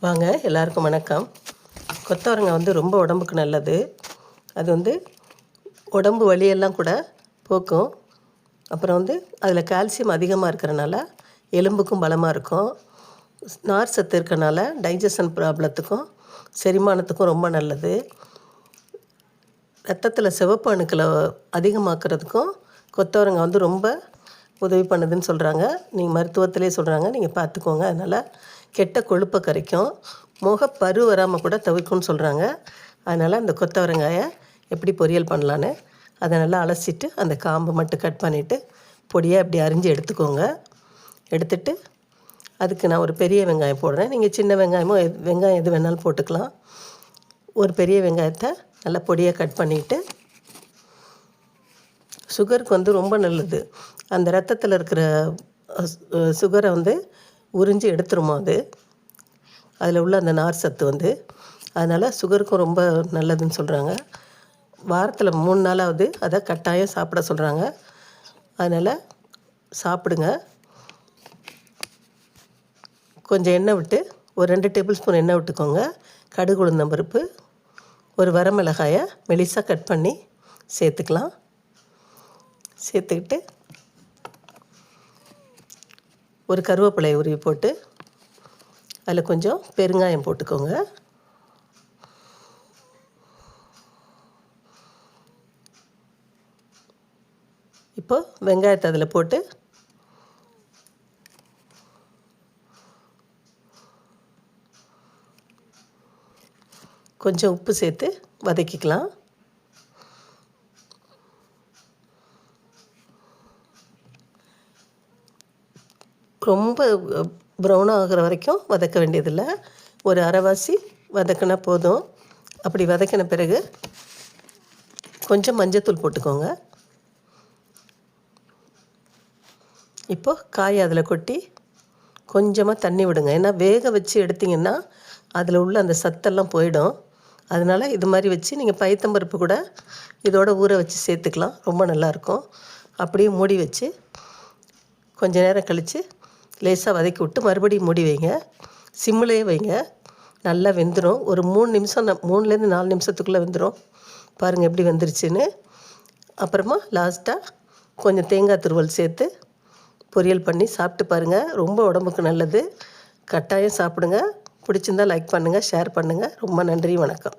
வாங்க, எல்லாருக்கும் வணக்கம். கொத்தவரங்காய் ரொம்ப உடம்புக்கு நல்லது. அது உடம்பு வலியெல்லாம் கூட போக்கும். அப்புறம் அதில் கால்சியம் அதிகமாக இருக்கிறனால எலும்புக்கும் பலமாக இருக்கும். நார் சத்து இருக்கனால டைஜஷன் ப்ராப்ளத்துக்கும் செரிமானத்துக்கும் ரொம்ப நல்லது. ரத்தத்தில் சிவப்பு அணுக்களை அதிகமாக்குறதுக்கும் கொத்தவரங்காய் ரொம்ப உதவி பண்ணுதுன்னு சொல்கிறாங்க. நீங்கள் மருத்துவத்திலே சொல்கிறாங்க, நீங்கள் பார்த்துக்கோங்க. அதனால் கெட்ட கொழுப்பை கரைக்கும், முகப்பரு வராமல் கூட தவிர்க்கும்னு சொல்கிறாங்க. அதனால் அந்த கொத்தவரங்காயை எப்படி பொரியல் பண்ணலான்னு அதை நல்லா அலசிட்டு அந்த காம்பை மட்டும் கட் பண்ணிவிட்டு பொடியாக இப்படி அரிஞ்சு எடுத்துக்கோங்க. எடுத்துட்டு அதுக்கு நான் ஒரு பெரிய வெங்காயம் போடுறேன். நீங்கள் சின்ன வெங்காயமோ வெங்காயம் எது வேணாலும் போட்டுக்கலாம். ஒரு பெரிய வெங்காயத்தை நல்லா பொடியாக கட் பண்ணிவிட்டு, சுகருக்கு ரொம்ப நல்லது. அந்த ரத்தத்தில் இருக்கிற சுகரை உறிஞ்சி எடுத்துருமா அது, அதில் உள்ள அந்த நார் சத்து அதனால் சுகருக்கும் ரொம்ப நல்லதுன்னு சொல்கிறாங்க. வாரத்தில் 3 நாளாவது அதை கட்டாயம் சாப்பிட சொல்கிறாங்க. அதனால் சாப்பிடுங்க. கொஞ்சம் எண்ணெய் விட்டு ஒரு 2 டேபிள் ஸ்பூன் எண்ணெய் விட்டுக்கோங்க. கடுகு உளுந்தம் பருப்பு, ஒரு வரமிளகாயை மெலிசாக கட் பண்ணி சேர்த்துக்கலாம். சேர்த்துக்கிட்டு ஒரு கருவேப்பிலையை உருவி போட்டு அதில் கொஞ்சம் பெருங்காயம் போட்டுக்கோங்க. இப்போ வெங்காயத்தை அதில் போட்டு கொஞ்சம் உப்பு சேர்த்து வதக்கிக்கலாம். ரொம்ப ப்ரௌனாக ஆகிற வரைக்கும் வதக்க வேண்டியதில்லை. ஒரு அரைவாசி வதக்கினா போதும். அப்படி வதக்கின பிறகு கொஞ்சம் மஞ்சத்தூள் போட்டுக்கோங்க. இப்போது காயை அதில் கொட்டி கொஞ்சமாக தண்ணி விடுங்க. ஏன்னா வேக வச்சு எடுத்திங்கன்னா அதில் உள்ள அந்த சத்தெல்லாம் போயிடும். அதனால் இது மாதிரி வச்சு நீங்கள் பைத்தம்பருப்பு கூட இதோட ஊற வச்சு சேர்த்துக்கலாம். ரொம்ப நல்லாயிருக்கும். அப்படியே மூடி வச்சு கொஞ்ச நேரம் கழித்து லேசாக வதக்கி விட்டு மறுபடியும் மூடி வைங்க. சிம்மிலே வைங்க. நல்லா வெந்துடும். ஒரு 3 நிமிஷம் 3லேருந்து 4 நிமிஷத்துக்குள்ளே வெந்துடும். பாருங்கள் எப்படி வெந்துருச்சுன்னு. அப்புறமா லாஸ்ட்டாக கொஞ்சம் தேங்காய் துருவல் சேர்த்து பொரியல் பண்ணி சாப்பிட்டு பாருங்கள். ரொம்ப உடம்புக்கு நல்லது. கட்டாயம் சாப்பிடுங்க. பிடிச்சிருந்தால் லைக் பண்ணுங்கள், ஷேர் பண்ணுங்கள். ரொம்ப நன்றி, வணக்கம்.